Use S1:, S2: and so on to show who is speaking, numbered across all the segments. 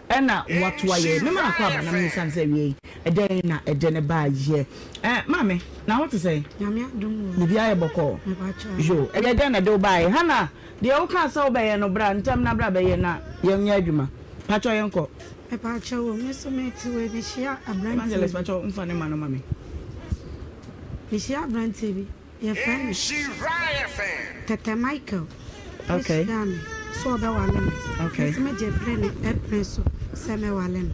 S1: ena what waye me ma kwa ba na me san say we eden na eden ba ye mame na what to say
S2: nyame adom
S1: ni bia ye boko
S2: me ba cha
S1: jo eden na do ba ye hana de wo ka say oba ye no bra ntam na bra ba ye na ye nya adwuma pa cho ye nko
S2: me ba cha wo me so me ti we bi shia abranti
S1: Angeles pa cho mfa ne ma no mame
S2: bi shia abranti bi ye fan
S3: Nhyira fan
S2: Tete Michael
S1: okay
S2: so be walen
S1: okay
S2: me je plane airplane so se me walen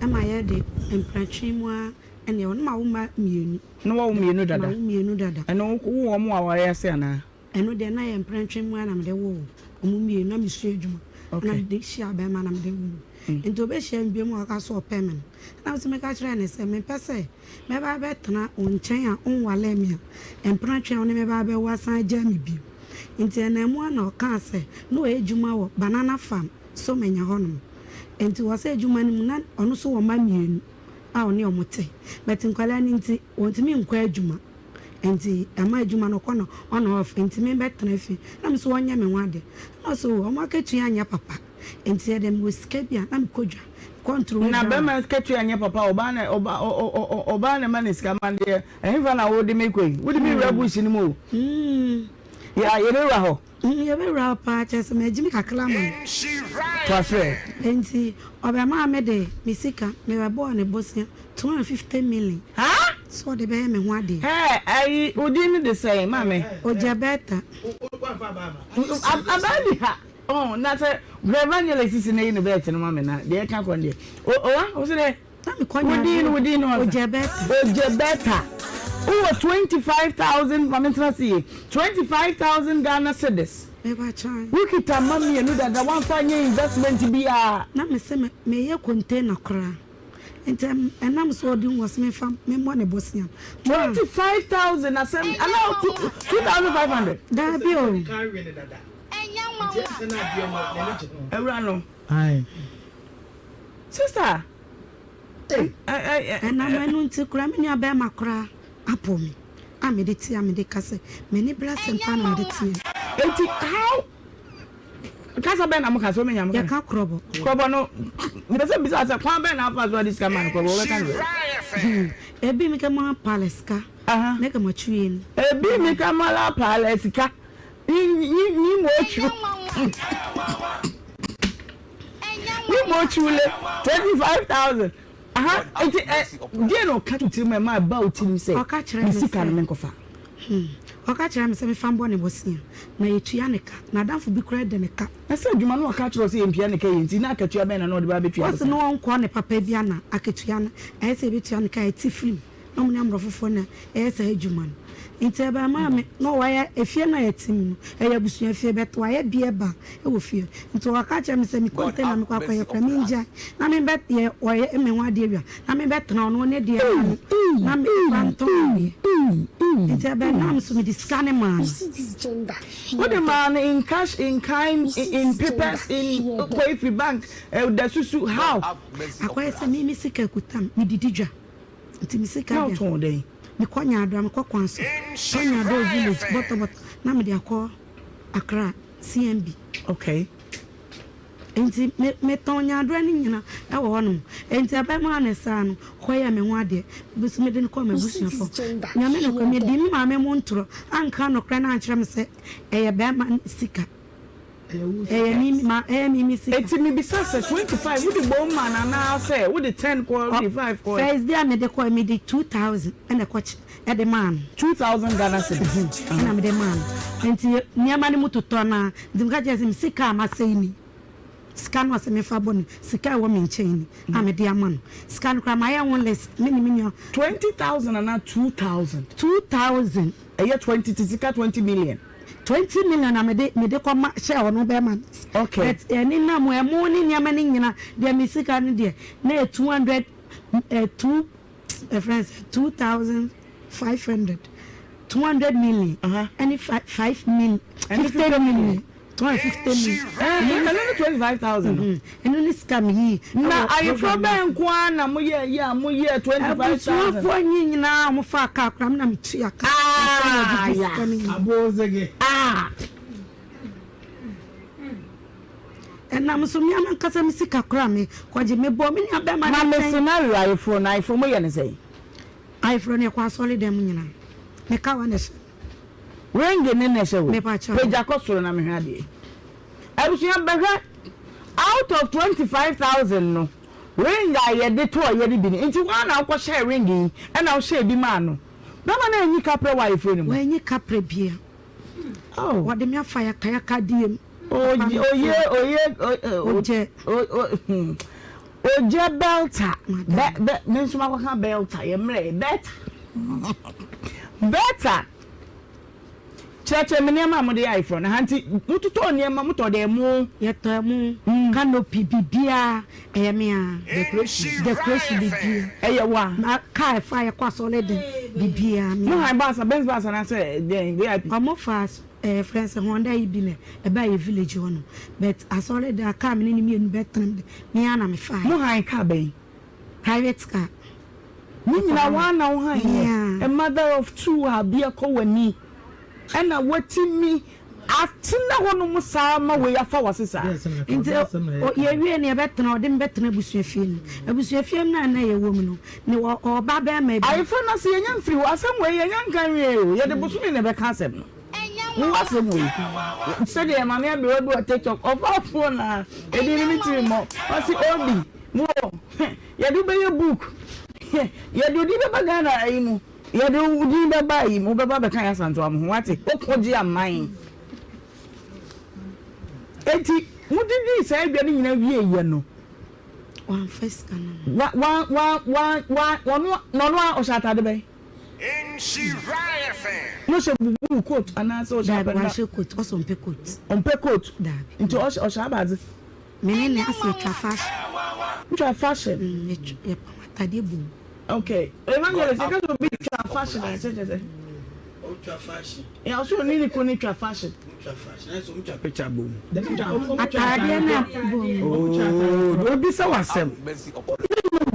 S2: e ma ye de empratwi mu a ene won ma wo ma mienu
S1: no wo mienu dada
S2: mienu dada
S1: eno wo mo aware se ana
S2: eno de na ye empratwi mu a na me de wo omu mienu na me su adwuma na de hia be ma na me de wo into be hia mbiem o ka so payment na so me ka kire ne se me pese me ba be tena onchen a onwale me empratwi on me ba be wasan ja me bi nti na mu na ka se no ejuma wo banana farm so menya honom nti wo se ejuma ni mu na ono so wo ma mienu a oni omote but nkwala ni nti wontimi nkwa ejuma nti ama ejuma no kono ono of nti me betena fi na me so wonya me nwade no so o ma ketu anya papa nti e dem wesika bia na me kodwa control
S1: na be ma ketu anya papa oba na maniska mande ehfa na wo de me koi wo de me rabushi ni mo ya ye be ra ho
S2: ye be ra pa che se me jimi kakla man
S1: Twase
S2: nti obema me de misika me be born e bosia 250 million
S1: ha
S2: so de be me ho ade
S1: ai odi ni the same mame
S2: ojabeta
S1: abali ha oh na se evangelist na yin be no mame na de ka kon de o se de
S2: na me konya
S1: wodi ni ojabeta over 25,000 momentarily 25,000 Ghana cedis.
S2: Eba chai.
S1: Wikita mami enu da one fanya investment biya.
S2: Na me se me ye container kra. Entem enam so din was me fam me mo ne bosian.
S1: 25,000 asem allow 2,500.
S2: Da bi o.
S1: Ewra no.
S4: Aye.
S1: Sister.
S2: Enam enu nti kra me nya be makra. Apo me amediti amede kase me ni blessing pa na mediti
S1: enti how kasa be na mo kase o me nya mo
S2: ya ka krobo
S1: no me dey say bisa say kwa be na afa so this man krobo we kan
S2: ebi mi ka ma paleska me ka ma chuin
S1: ebi mi ka ma paleska ni mo chu ni mo chule 25,000 no catch to my ma about him say sika me nkofa
S2: oka kire me say me fambo ne bosia na yetua ne ka na danfo bi kura de ne ka
S1: na say adwuma no oka kire say empia ne ka yenti na akatua be na no de ba betua
S2: wose no wonko ne papa bia na akatua na say betua ne ka eti film no mun amrofofo na say adwuma no nti ba ma me no waya efie na yetim eya busua fie beto waya bie ba e wo fie nti waka kire me say me container me kwa ye pra me nja na me bet ye waya me ho ade awia na me bet na no ne de na me kwanto nti ba na me so me discount man
S1: what the man in cash in kind in papers in Koifi bank the susu how
S2: akwai say me sika kutam me dididwa nti me sika
S1: how to dey
S2: me konya adwa me kokwanso konya do village bottom na me de akọ Accra CMB
S1: okay
S2: enti me tonya adwa ni nyina e wo hono enti abema na sa no hoya me ho ade bisu me de ko me busu fo nyame no ko me di mi ma me mo ntro anka no kra na ankyere me se eye bema sika mi sika
S1: eti mi bisa se 25 with the bomb man na say with the 10 quality 5 quality
S2: first day me de ko me di 2,000 and the coach at the man
S1: 2,000 Ghana cedis
S2: and me the man enti niama ni mutoto na ndimka je sika ma sei ni scan was me fa boni sika wo me nchen ni amede amano scan kra ma ya won less mini
S1: 20,000 and
S2: 2,000
S1: eye 20 sika 20 million
S2: 20 million amede me de ko ma share no be man
S1: okay
S2: but eni na mo emo ni niama ni nyina de me sika ni de na 200 friends 2,500 200 million any 5 million and 50 million 250 million
S1: another 25,000
S2: and only scam yi
S1: na ayi problem kwa na mo ye 25,000
S2: for nyina mo fa ka kram na mtua ka
S4: Abozege
S2: and I'm so young and Casa Missika Crammy, Quaji me bombing a bema.
S1: Mamma scenario I from me and say. I from your quite solid demonina. Make our nation. Ring in the show. Me patch. Jacosson, I'm happy. I was young beggar out of 25,000. No. Ring I had the toy yet been into one hour share ringing, and I'll share the man. No man any capre wife when you capre beer. Oh, what the mere fire kayaka diem. Oh, belta. That means my belta, you may better. Better. Church and mamma the iPhone, Auntie, put to Tony and Mamma to the moon, yet canopy beer, Emia, the question be beer. Eh, one, car fire quite solid be beer. No, I pass a Benz bus and I said, then we are more fast, friends, and one day you been a by a village one. But I saw that they are coming in me and Bertrand, me and I'm fine. No, I can't be private car. Nina one now, a mother of two, I'll be a co and me. And I watching me after one Musama way of our sister. You're near better or didn't better Bush film. A Bush film, and a woman. No, or Baba may. I found us a young few, or some way a young girl. You're the Bushman never cousin. Who was the way? Said, my name will take off our phone. I didn't meet him more. What's the old more? You do buy your book. You do the bagana. You do buy him, Baba Kaya Santom, what it? Okoji mine. 80, what did he say? Getting in a year, you know. One first cannon. One, no, or shut out the bay.
S3: Nhyira FM.
S1: No, she will quote, and I saw that I should quote, also on Pecot. On Pecot, into us or Shabbat. Many ask me to fashion. Okay. Evangelist, you got to be fashion. I said, ultra fashion. Yeah, also need to ultra fashion. Ultra fashion. That's ultra picture boom. Oh, don't be so awesome.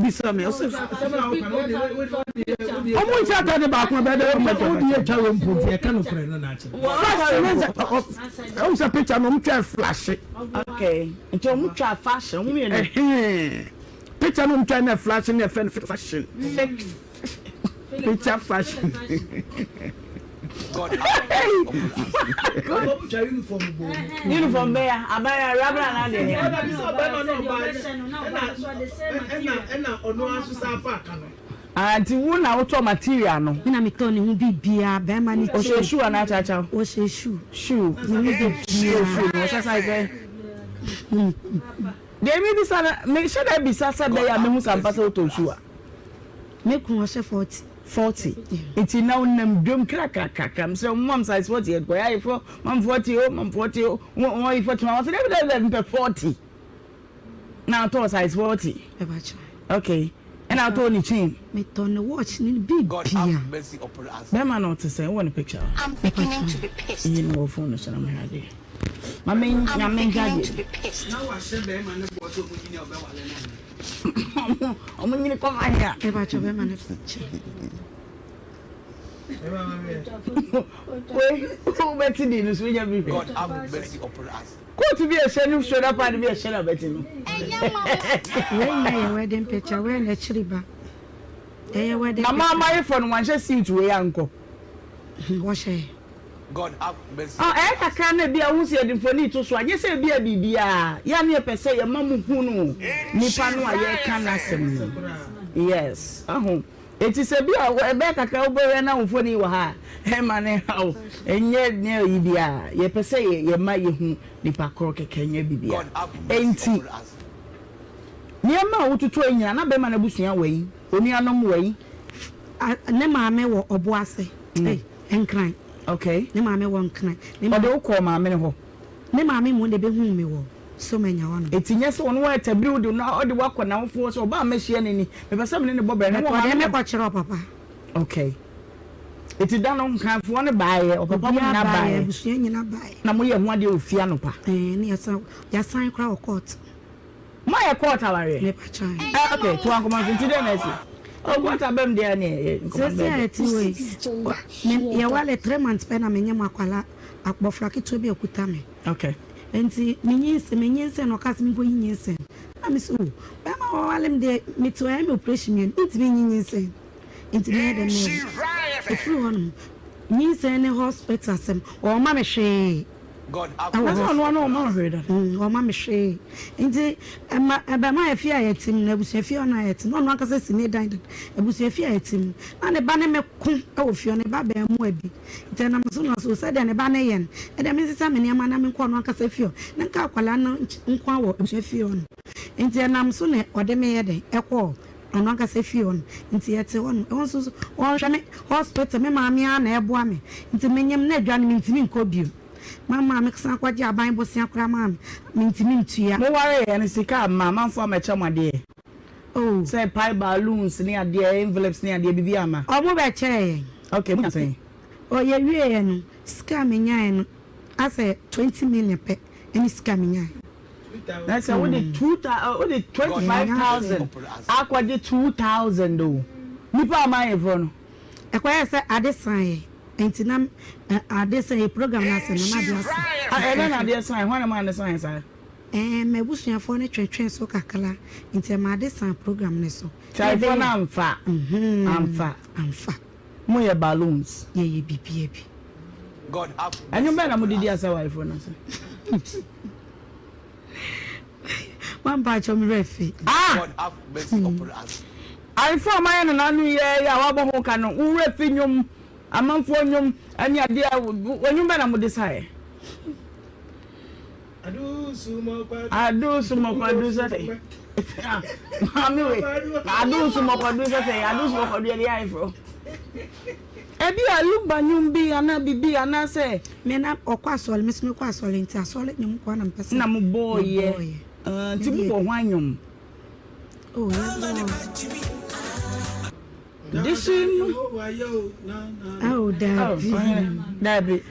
S1: Be some yourself. I'm going to tell you about my better. I'm going to tell you I cannot I'm a picture. I'm trying flash it. Okay. Into ultra fashion. Picture I'm trying to flash in the fashion. Picture fashion. God. Uniform there. I buy a rubber and and one auto material. No, in a metoni who be beer, Bamani, or shoe and attacher, or say shoe. You need to shoe. What's I say? They may be make sure that be Sasa Day and Moose and Basso to Shua. Make one 40. It's now name drum crack. So, mom size 40, where for mom 40, mom 40, 140, 11 40. Now, to size 40. Okay. And I'll turn the chain. Me turn the watch in the big. God have mercy upon us. That man not to say one picture.
S4: I'm beginning to be pissed.
S1: You know, phone is on my head. I'm beginning to be pissed.
S4: Now I
S1: said, man, I'm going to come here. About your man. Who bet in this? We have God have mercy upon us. Go to be a sheriff, shut up and be a sheriff betting. When wedding picture, when a chriba. My phone wants to see to a uncle. Wash a God have mercy. I can't be a who's here for need to swag. Yes, be a BBA. Yan per se, a mamma who know. Nipano, I can't ask him. Yes. It is a beer where Becca cowboy and out for you. Hey, man, how? And yet near Ibia. Ye per se, ye might you the Pacroca can ye be. Ain't he? Near my to train, and I've been a bushing away. Only a long way. I never may or boise. And cry. Okay. Ne mama won kan. Ne ma do ko mama ne ho. Ne mama mu de be hu me wo. So manya won. Etinya so won wa tabiru do na ode wakọ na wofo so ba ma hie ne ni. Me pesa me ne bobe ne ko de me ko kire papa. Okay. Eti da no kan fo ne baaye o papa mo na baaye. Busu nyina baaye. Na mo ye ho ade ofia no pa. Ne ya san kra o court. Ma ye court aware. Ne pa chan. Okay, to an come nti de na esi. Oh, what about there? You were 3 months pen. I mean, Makwala, a bofraki to be a kutame. Okay.
S2: enti menyinse no kase me go yinyinse na me so ba ma walem de me to am operation me enti me yinyinse enti me de me efru hono nyinse ne hospital sem o ma me hwe
S3: God
S1: no ma heard that
S2: o ma me hwe enti ba ma afia yetim na busu afia na yetim no akase sine dan busu afia yetim na ne ba ne me ko e wo fio ne ba ba mu abi enti na so no so said ne ba ne yen e de me sisa me ne ma na me ko no akase fio na nka akwala no nkwa wo busu afia no enti na so ne ode me ye de e ko ono akase fie on nti yete on so on hwe hospital me maami na eboa me nti menyem na adwane me ntimi nko bio mama me ksan kwaje aban bosia kra maami me ntimi ntua
S1: mo ware ye ne sika mama fo ma chamade
S2: oh
S1: say pie balloons ni ade envelopes ni ade bibi ama
S2: omo be che
S1: okay mo say
S2: o ye wie ye no sika me nyaa no ase 20 million pe eni sika me nyaa
S1: that's what the 25,000 akwa de 2,000 do nipa ama evro no
S2: ekwa say adesan enti na adesan program na se na ma dia se
S1: na adesan hwana ma adesan sa
S2: me busuafo ne twetwe so kakala enti ma adesan program ne so
S1: typho na amfa mo ye balloons
S2: ye bibia bi
S3: God have
S1: anyo be na mo didi asa wife na so
S2: one batch of refi
S3: God have mercy upon us.
S1: I for my nanu ye ya wa bo ho ka no wo refi nyum amanfo nyum ani ade wonyum be na mo decide adu sumo kwadu sa say mami we adu sumo kwadu sa say adu sumo kwadu ye ya ifro ebi alumba nyum bi ana bibi ana say
S2: me na okwasole me kwasole nti asole nyum kwa na mpese
S1: na mo boy ye ti mo ho anyum
S2: oh
S1: dishim
S2: oh dabi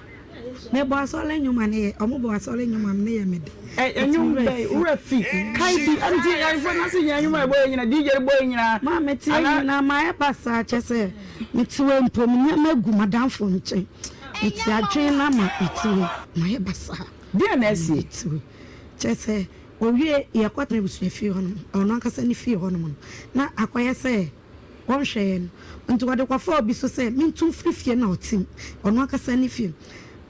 S2: me bo asole nyum ane omo bo asole nyum am ne ye me de
S1: enyum be urafi kai bi anti ya fo na se nyum e boy nyina DJ boy nyina
S2: ma me ti na ma e pasa chese me ti we mpom nya magu madamfo nche iti adwen na ma iti ma e basa
S1: dia na esi
S2: iti chese owie ye kwatna busu fie hono ono akasa ni fie hono na akwaya se won hwe no nti wade kwa fo bi so se mintu fie na otim ono akasa ni fie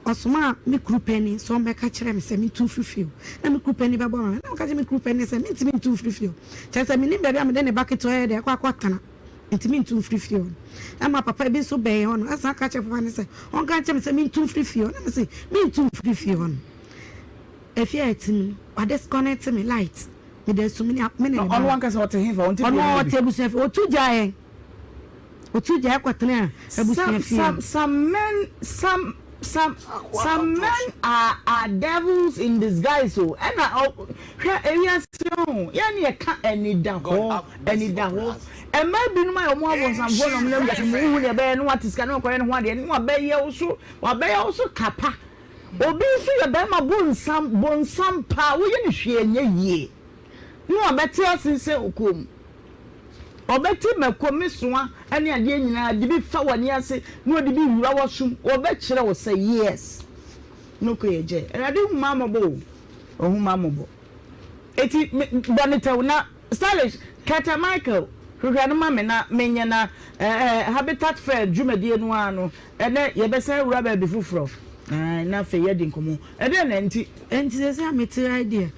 S2: osoma mi krupeni so mbeka kire me se mintu fie na mi krupeni babo ma na ka je mi krupeni se mintu fie chese mi ni bebe am de ne bucket o de kwa kwatana nti mintu fie hono ama papa bi so be hono asa ka che papa ne se on ka che me se mintu fie hono na me se mintu fie hono efia etim wa disconnect me light me dey so many
S1: on one case what him for on
S2: tebusu efi otu ja kwatena ebusu efi
S1: some men are devils in disguise so and area so yani e ka enidaho e ma binu ma omo abon samfo no mlem da mo hu ne be no watiska no kwere no ho ade no be ye wo kapa obi so ye be ma bonsam pa wo ye ne hwe enya yie no obeti asinse okom obeti makomisoa ane ade nyina de bi fa wani ase no de bi wura wosum obekire wo say yes no ko ye je erade hu mamobo eti bonita na stylish Kata Michael hwehwe no mame na menye na habitat fair dwumadie no ano ene ye besa wura ba bi fufuro na fe ye di nkomo ede na nti
S2: se ameti idea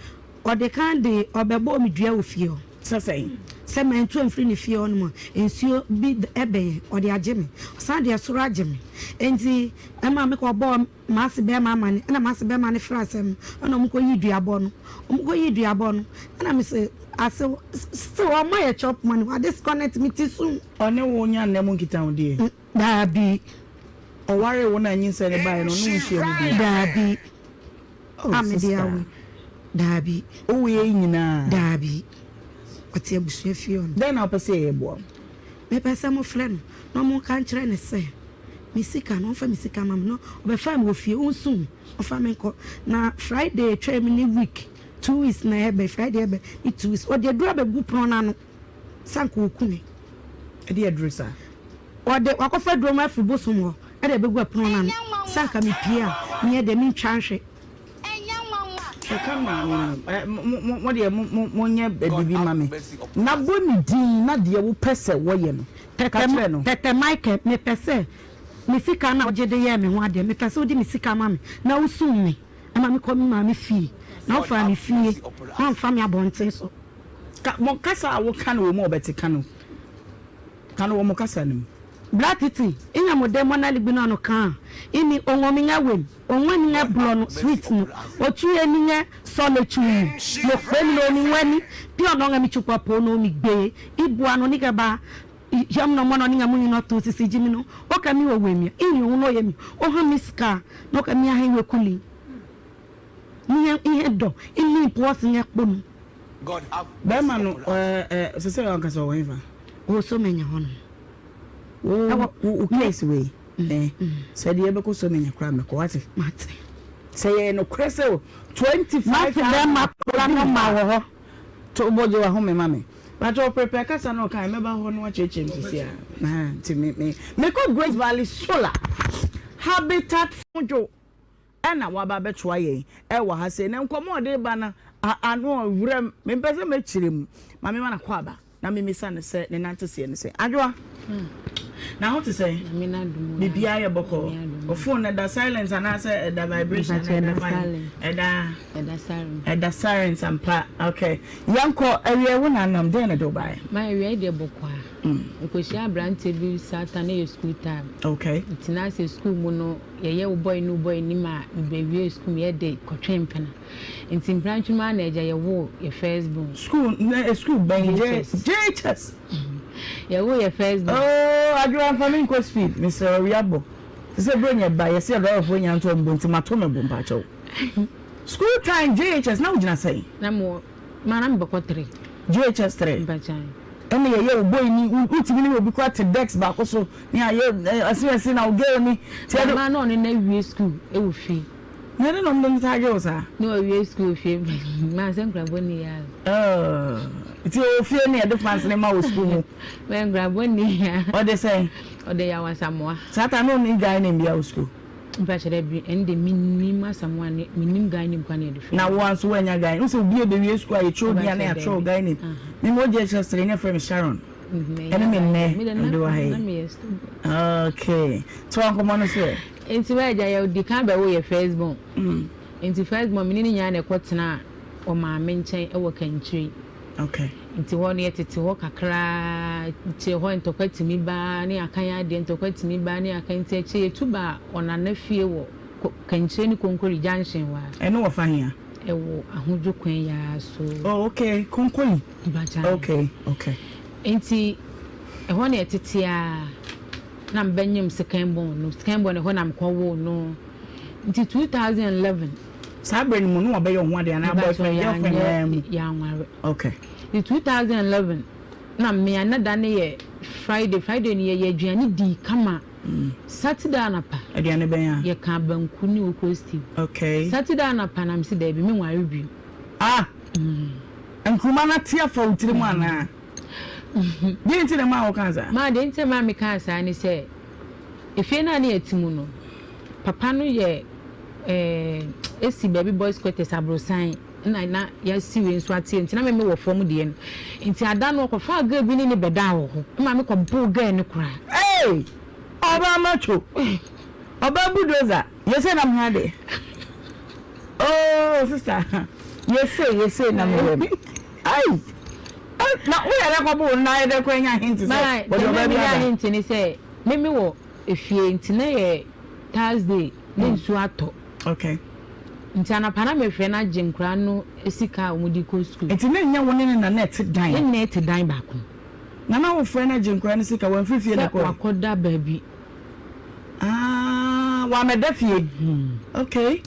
S2: o de kan de obebo mi dua wo fie o se mentu amfiri ne fie on mo ensuo bi ebe o de ageme san de soro ageme enti ema me ko bo maase be ma mane na maase be ma ne frasem ona mo ko yi duabo no na me se ase still o my chop money wa disconnect me ti soon
S1: one wo nya na mo nkita wo de
S2: dabi
S1: o ware wo na nyin se ne bai no no nhie mu bi
S2: dabi amediawo dabi
S1: o we nyina
S2: dabi oti abusu fie on
S1: then na pese e bo
S2: me pese mo frɛ no mo kan kyerɛ ne sɛ misika no fa misika mam no obefa me ofie unsum ofa me nko na Friday twa me ni week 2 weeks na ebe Friday ebe 2 weeks o de dura be gu pon na no sanko okune
S1: e de adresa
S2: o de wakofa duro ma fi bosum ho e de be gu pon na no sanka me pia me de me ntwa hwe
S1: so come on what dey monye bibi mame na boni din na de wo pese wo ye no tete Michael me pese me sika na ogede ye me ho ade me pese odi me sika mame na wo sum me ama me ko me mame fie na wo fa me fie na fa me abonte so mo kasa wo kan wo mo obeti kan wo mo kasa nim Blatiti, inya modemo na libino no kan. Ini onwomi nga wem, onwani nga blono sweet no. Ochuye ni nga solitude. Yo femi no ni wani, pi ono nga michukwa po no mi gbe. Ibu ano ni ba yam no mono ni nga munyi no to sisi jimi no. Oka mi wo wemi, ini uno yemi. Oha miska, no ka mi ahiwe kuli. Ni ihe do, ini posi nga kpono.
S3: God have
S1: Bema no sese wa nkasa wo hiva.
S2: O so menya hono.
S1: O case way said you ever so many crime what say no crese 25 them ma to bojo wa home mame but you prepare kasa no kan meba ho no chechem sisia na ti me ko Grace Valley Solar Habitat Fojo na wa ba betwa ye e wa ha say na nkomo de ba na ano wurem me pese me chirem mame ma na kwa aba na me misa ne se ne nante se ne se adwa now what to say? Bibia ya boko. O phone na da silence and answer the vibration and the silence and pa. Okay. Yanko area wona nam dey na do buy.
S4: My area dey boko. Nkosia brante bi Saturday school time.
S1: Okay.
S4: Itina say school mu no ye boy no boy ni ma be school ye dey kotwen pena. Intim branch man na eja ye wo ye first born. School
S1: ben JHS.
S4: Yeah, we are first.
S1: Oh, I do have family co speed, Mr. Riabo. Say bring your buy, say a lot of when you to Matoma Bompacho. School time JHS now did I say? No more. Man, I'm 3. JHS 3. Bachan. Only a year boy will be quite to Dex back also. Yeah, as soon as I'll get me. Tell the man on in every school, it will fee. No, no, no, no, no, we school fee. Man, some grab 1 year. Oh. It's your fear near the fancy name of school. When grab 1 year. What they say? Or they are some more. Satan only guy named your school. But every end the minima someone, minim guy named Quania. Now, once when your guy also be a baby square, you showed me a natural guy named. Me more just trainer from Sharon. Okay. So I'm coming to say. Into where I would decamp away your first born. Into first born, meaning yan a quatna or my maintain a working tree. Okay. Into 1 year to walk a cry, to want to quit me by near Kaya, then to quit me by near can take a 2 bar on a nephew can chain Concord Junction. I know a fire. A hundred queen so. Oh, okay. Concord. Okay. Okay. Ain't a 1 year to tear. Nam Benyam second born, no second born when I'm called no. Until 2011. Sabrin Mono obey on one day and I boyfriend young. Okay. In 2011, Nam me another Friday near Jenny D. Kama. Saturday anapa. Again, ye can't ban Kuni Costi. Okay. Saturday anapa, I'm said, baby, meanwhile review. Ah, and Kumana tear for Trimana. Didn't tell the Mao Kaza. Ma didn't tell Mammy Casa, and he said, if you're not near Timuno, Papa no ye, see baby boys quite a sabro sign, and I not yes, see in Swati, and I remember from the end. Until I don't know if I go in the bedao, Mamma come poor girl and cry. Hey, Obamacho, Obabudoza, yes, and I'm ready. Oh, sister, yes, I'm Aye. Now we are not going neither going into say. But you say, maybe what if you ain't today Thursday, then Suato. Okay. Intana Panama Fena Jim Crano, Esika, Mudiko school. It's in one in the net dine. Net to dine back. Nana of Fena Jim Cranisika when 50 years ago. Called that baby. Ah, one a deafy. Okay.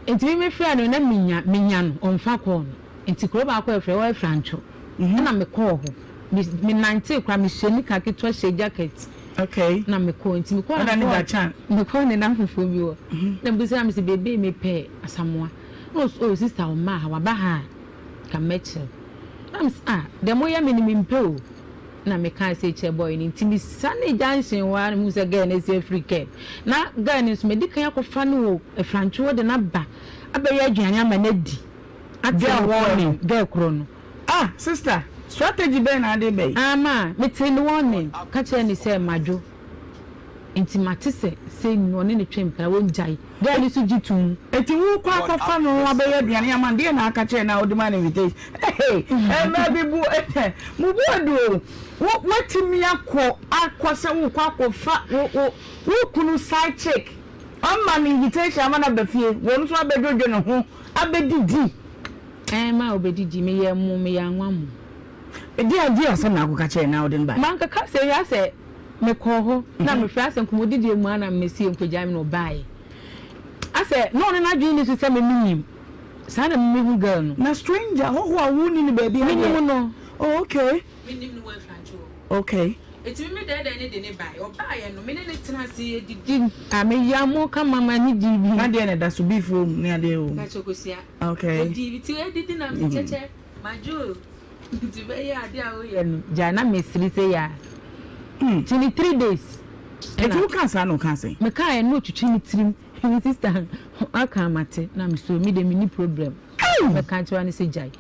S1: It's me friend and Minyan on Fakon. It's a crowd of a Francho. Na me call me 90 kwa me sheni ka ketwa she jacket. Okay. Na me call nti me call na that chan. Me call na namfofo bi wo. Na me say me say baby me pay asamoa. Oh sister o ma wa ba ha. Ka meche. Na me the moya me ni me mpe. Na me kan say che boy ni nti me sane junction wa mu say girl na say free care. Na girl ni so me di kan yakofa no e francho de na ba. Abeya aduane ama na di. Girl warning.
S4: Girl chrono.
S1: Ah, sister, strategy be na dey be.
S4: Ama, me tell the warning. Catch any say majo. Intimate say no ne twem pa won jai. Girl is jitu.
S1: Eti wo kwa kwa fa no abeya aduane amande na aka che na odima invitation. Hey, maybe bu mu bu adu. What me akwa se wo kwa fa wo kunu side check. Amma me invitation amana be fie. Wo nso abedodwo ne ho abedidi.
S4: Ma obedidi me ye mu me ya nwa mu.
S1: Edi adi asem na akwa che na odin ba.
S4: Man ka say ya say me call ho na me fra asem komodidi mu ana mesi enkoja me no bai. I said no na dream is say me minim. Sa na me hu girl no.
S1: Na stranger ho a wuni ni baby.
S4: Minim no.
S1: Oh, okay.
S5: Minim no one francho.
S1: Okay.
S5: Eti me dey dey ne buy. O buy no me ne tena se
S4: Didi ame ya mo ka mama ni dibi.
S1: Na dey na da so beef o ni ade o.
S5: ka chokosia.
S1: Okay.
S5: Odi ti didi na me cheche. Majo. Ti be ya ade a o ye no.
S4: Ja na me siri say ya. 23 days.
S1: Eti wo kan sa no kan say.
S4: Me ka e no twitwi ni tirim. My sister aka mate na me so me de me ni problem. Me kan twa ni say jai.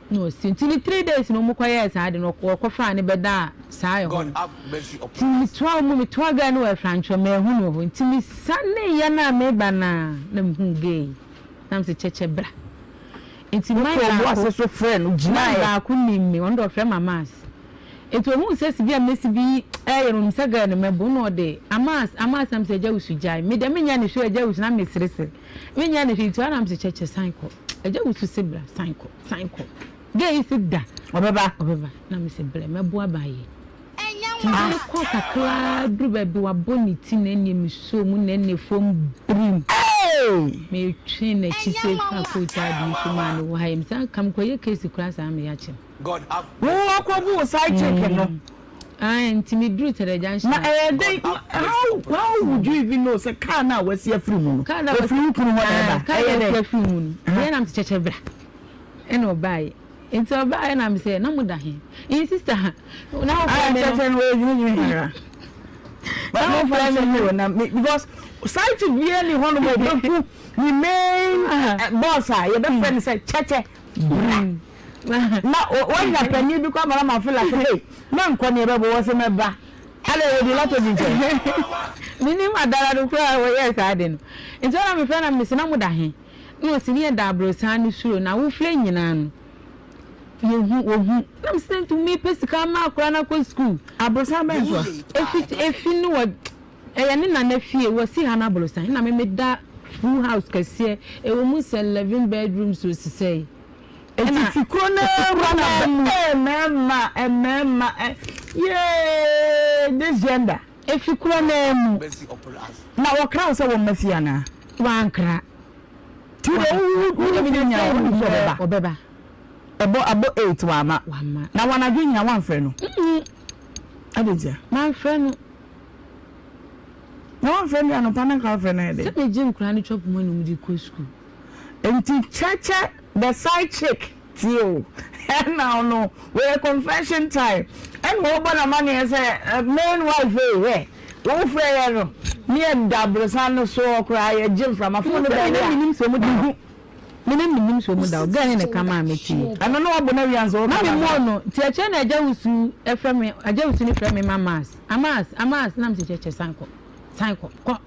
S4: No, since 3 days no mo kwaye sa ade no ko fa ne beda sa ye ho.
S3: God have mercy upon
S4: Me
S3: us.
S4: twa mo me twa ga no e francho me hu no ho. Ntimi sane ya na me ba na me hu gay. Na me cheche bra. Ntimi mai
S1: Ko bo so friend ujina
S4: ba ku ni me on do frɛ mamas. Eto mu se si bia mesi bi no msa ga no mebo no de amas am se ja usu jai me de menya ne hwe ja usu na me sirese menya ne hwe to na am se cheche sanko eja usu se bra sanko ge isi da obeba na me se bra mebo abaye enya ko kakla dru ba bi wa boni ti na enie mi so mu na enie fom brim me twi na chi se fa ko ta di so ma no wa him san kam ko ye case kura sa me ya che
S3: God have
S1: wo akwabu side check no.
S4: Ntimi dru tere junction
S1: Na how would you even know say car na wasi afri mu no.
S4: Car na
S1: afri kunu whatever.
S4: Car na afri mu no. Na am cheche bra. Eno bai. Enti obai na am say na mu da he. In sister na o fa me
S1: cheche no you Nhyira. But no friend you na because side check really hono mo beku ni main boss your best friend say cheche. Na when you penny bi kwa mama feel like hey na nko ne bebo wo se meba ale we lot of jinje
S4: mini madara do kwa wo yes ade no nti na me friend na me se na mu da he no si ne da bro san ni suro na wo fle nyina no yehu na me send to me pesika ma akora na ko school
S1: abrosan ben so
S4: efi no wo ne na fie wo si ha na abrosan na me da full house kase e wo mu 11 bedrooms so si say
S1: enti fikro na mama yeah this gender
S4: efikro na mu
S3: mercy upon us.
S1: na wo crown say wo mafia na
S4: wankra
S1: ti wo mi nya wo so
S4: obeba
S1: abo 8 wama na wana dwenya wan frɛ no adeja
S4: man frɛ no
S1: na wan frɛ no pa na ka frɛ no ede
S4: se me jim kura ni chop money mu di ko school
S1: enti cheche the side chick tio and now no we confession time and go bona money say main wife eh wo frɛ no me double san so cry a jim from a phone by
S4: minim so mu di minim so mu da ga ne kama meti
S1: ano no abona wi anzo
S4: na me mo no ti eche na aja usu efrem aja usu ni frem mamas amas na me cheche sanko ko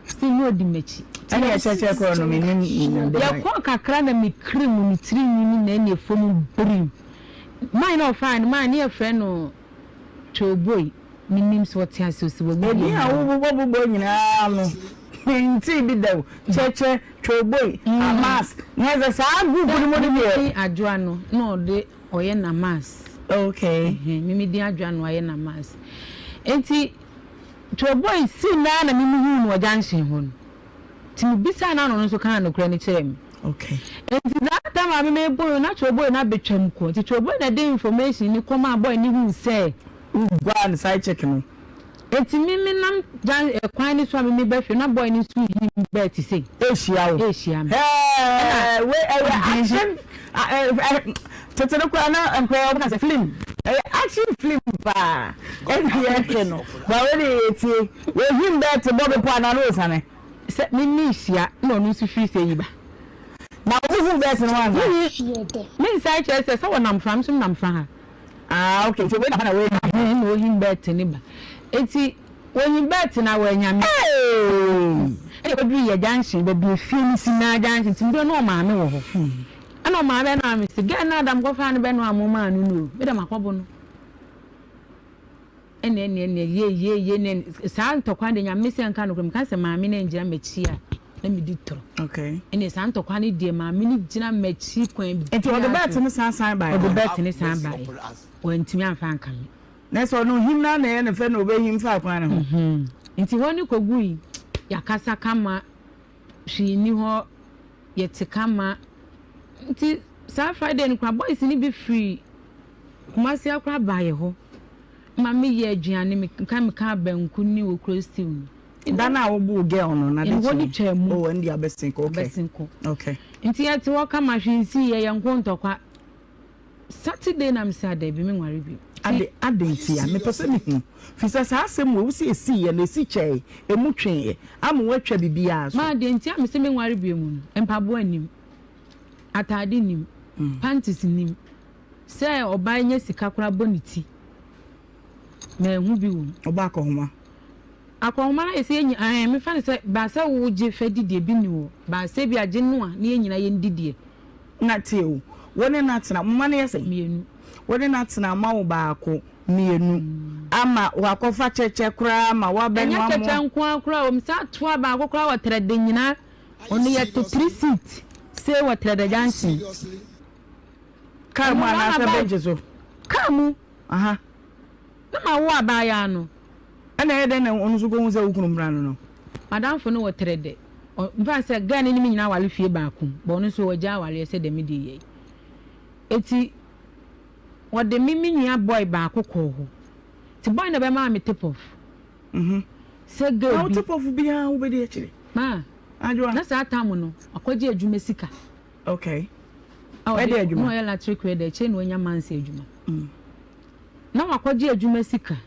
S4: si no di mechi
S1: ani cheche ko no minim
S4: ya ko kakra na me cream ni tiri ni na ne fom brim mine no fine mine e frɛ no choboy minim so ti asosi wo
S1: bi a wo nyina no nti bi daw cheche choboy amas neza sa gugu ni mo ni
S4: adwoa no de oye na mas
S1: okay
S4: mimi di adwoa no oye na mas enti choboy si na mimi hu no junction ho ti mi bisa na no so kan no kura ni kire mi
S1: okay
S4: enti that time a mimi boy na choboy na betwam ko ti choboy na de information ni koma boy ni hu say
S1: gwa ni side check no
S4: enti mimi nam jan kwan ni so a mimi be hwe na boy ni so him be ti say
S1: ehia
S4: me
S1: we action tetene kwa na employer ka say film action film ba ehia no ba we eti we him be te bobe po na no sane
S4: se mimi hia no no so free say yi ba
S1: na wo who bet no one
S4: me say say so nam fram so nam fra
S1: ha okay so we na we
S4: no him bet ni ba enti when you bet na we nya me e ko dri ya junction be bi fie si na junction ti ndo no ma me wo ho ana ma be na me si ga na adam ko fa ne be no amoma anu no be da makobo no ene ye ne sa ntokwa de nya me se nka no ka se ma me na ngira mechi a na me di tro
S1: okay
S4: ene sa ntokwa ne de ma me ni gina mechi kwan bi
S1: enti o de bet ni san by
S4: o de bet ni san by o ntimi anfa nka me
S1: na so no him na ye ne fe no be him fa kwan ne ho
S4: enti woni kogu yi yakasa kama hwi ni ho yete kama nti sa Friday ni kwa boys ni be free kuma si akwa baye ho mama ye aduane me ka banku ni wo crosty
S1: da na wo bu girl no na de
S4: woni twemu
S1: o ndi abesinko okay
S4: abesinko
S1: okay
S4: nti yete wo kama hwi si ye yanko ntokwa Saturday na msa da bi me nware bi
S1: adentia me pese me hu fisa sa asem wo si esi ye na esi chei emu twen amu watwa bibia so
S4: ma adentia me se me nware bi mu empabo anim atade nim panties nim se oba nya sika kora boniti me hu bi wo
S1: oba akohoma
S4: na ese enyi me fa ne se ba se wo je fedidie bi ni wo ba se bi age no a na enyina ye ndidie
S1: na tie woni na tena mma na yese
S4: mienu
S1: woni na tena ma wo baako mienu ama wakofa cheche kura ma wa ben wa mo
S4: cheche nko kura o msa to baako kura wa trade nyina oni ye to 3 seat se wa trade jansi
S1: kamu ana se benjezo
S4: kamu
S1: aha
S4: na ma wo abaya no
S1: ana ye den na onu so ko hu se ukunu mra no
S4: madam fo no wa trade o mfa se gani ni nyina wale fie baako bo no so waja wale se de medi ye eti wode mimi nua boy baako ko ho ti boy na be ma me tip off se go
S1: tip off bia wo be de akire
S4: ma
S1: adwa
S4: na sa tamu no akwaje adwuma sika
S1: okay
S4: e de adwuma no ya electric we de che no nya manse adwuma na akwaje adwuma sika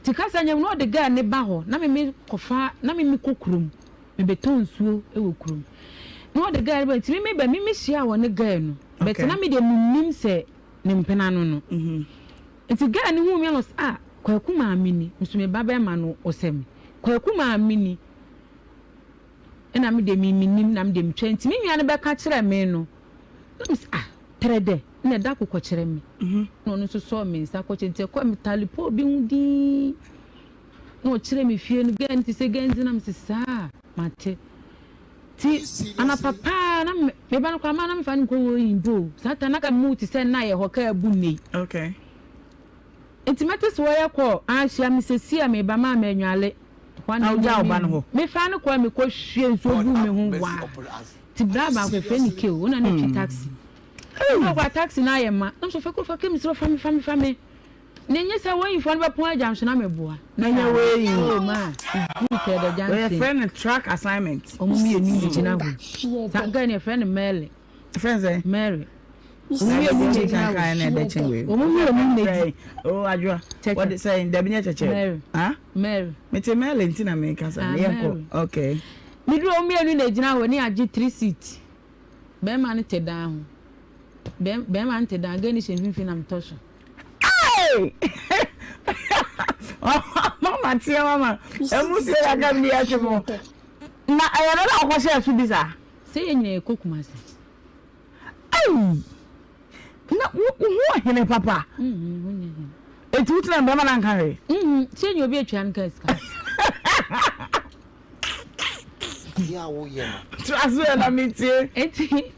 S4: ti kasa nyam no de ga ne ba ho na me kofa na me kokurum me beton suo e wo kurum no de ga be ti me ba me hia wo ne ga no bet na me de nim se ne mpena no no enti ga ne hu me no kwaku maamini nsume baba ma no osem kwaku maamini ena me de nim na me de 20 me nua ne be ka kire me no trede na da kokko kire me no no so me nsa ko chente ko me talipo bi hudi no kire me fie no ga nti se ga nzina me sa mate ti ana papa na me ba no kwa ma na me fa ni ko yimbo sata na ka mu ti se na ye ho ka abu nei
S1: okay
S4: intimate so ye ko ahia me se sia me ba ma anwale
S1: na uja oba no ho
S4: me fa no kwa me ko hwie nso bu me hu wa ti bra ba ko fe ni ke o na ne taxi no kwa taxi na ye ma no so fe ko fa ke mi so fa me nenye se wo yifo no be pon agam so na me boa
S1: na nya we
S4: o ma good the jansen
S1: we friend track assignment
S4: omo mi enu gina go sa ga ne friend Mary
S1: Mary we are can kind na de chen we
S4: omo mi enu ne
S1: oh adwa what they say de binya cheche
S4: Mary
S1: me te Mary ntina me kasa ne yanko okay
S4: mi duro omo mi enu na gina ho ni age 3 seat be ma ne te dan ho be ma ne te dan ga ni hemfin na mtosho
S1: mama tia mama emu se ya ga mi ya chemo na ayana na akwose asu bisa
S4: se yenye kokuma se
S1: na wo hene papa etu tina be ma na nkanre
S4: se yenye obi atwa nka ska
S3: ya wo ye
S1: traso na mitie
S4: eti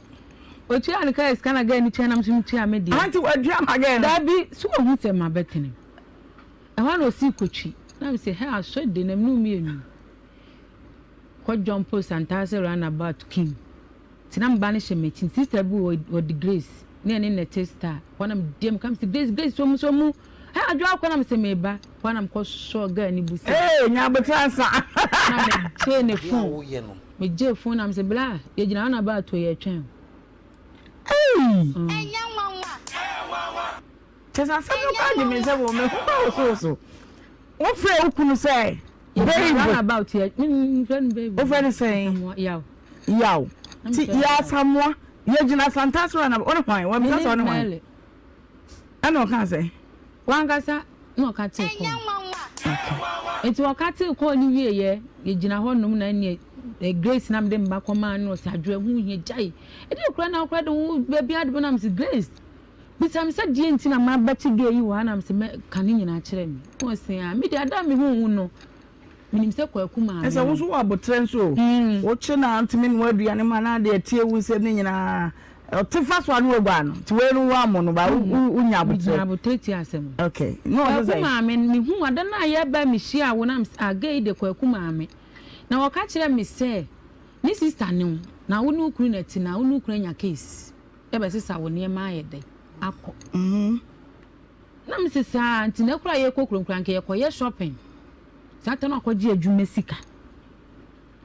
S4: otu an ka ska na ga ni twa nam so twa me de
S1: anti wadua again
S4: da bi so hu se ma betene e wa no si kotwi na me say ha so de nam no mi enu ko jump santase run about king tinam ba ne shemetin sister bu o the grace ne ne testa wanam dem kam si grace so mu ha adwa ko nam se me ba wanam ko so ga ni busi
S1: nya betransa
S4: na me che ne
S3: ya wo ye no
S4: me je phone nam se bla ye gina na ba to ye twen
S2: enya nwanwa
S1: chesa se no ka di me se wo me so wo frɛ okunu sɛ
S4: baby about ye friend baby
S1: wo frɛ ne sɛ
S4: yaw
S1: ti ya samwa Yejina Santasra na one point. What because on one? I know can say.
S4: One gasa no ka te ko. Enti o ka te ko ni wie ye yejina ho num na ne Grace nam dem ba koma no sadwe hu hie jai. E dey kura na kura do baby adbo nam si Grace. Bisam se die nti na ma beti ge yi wa nam se me kane nyina kire mi. O se a me dey adam me hu no. Minim se kwaku ma.
S1: Ese wo so abotren so. Wo che na antimi no aduane ma na de tie wu se ne nyina. O te fa so anu ogba no. Ti we nu wa mo no ba unya abotren.
S4: Unya aboteti asem.
S1: Okay. No o say.
S4: Kwaku ma me mi hu ada na ye ba mi hia wo nam aga de kwaku ma me. Na wo ka kire mi se ni sister ne na wo nu kuru na ti na wo nu kuru nya case. E be sister wo ne ma ye de. Akọ. Na mi sisa anti na kura ye kokuru nkran ke ye koye shopping. Sata na akọji adwuma sika.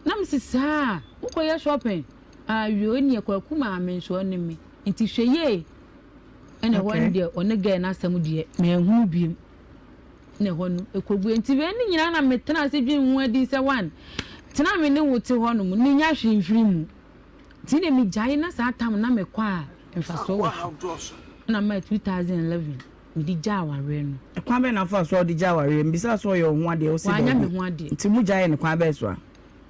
S4: Na mi sisa wo koye shopping. Ayo ni ekwaku ma amenso ne mi. Nti hweye. Ene one de one ga na asam de me hu biem. Ne ho no ekogu nti we ni nyina na metena se dwen hu adi se one. Tena me ne wote ho no ni nya hwe mfiri mu. Ti ne mi jai na sa tam na me kwa mfaso wo. Na ma 2011 mi di jaware no.
S1: Ekwan be na fa so di jaware mbisa so yo ho ade o se.
S4: Wanya me ho ade.
S1: Nti mu jae ne kwa be so a.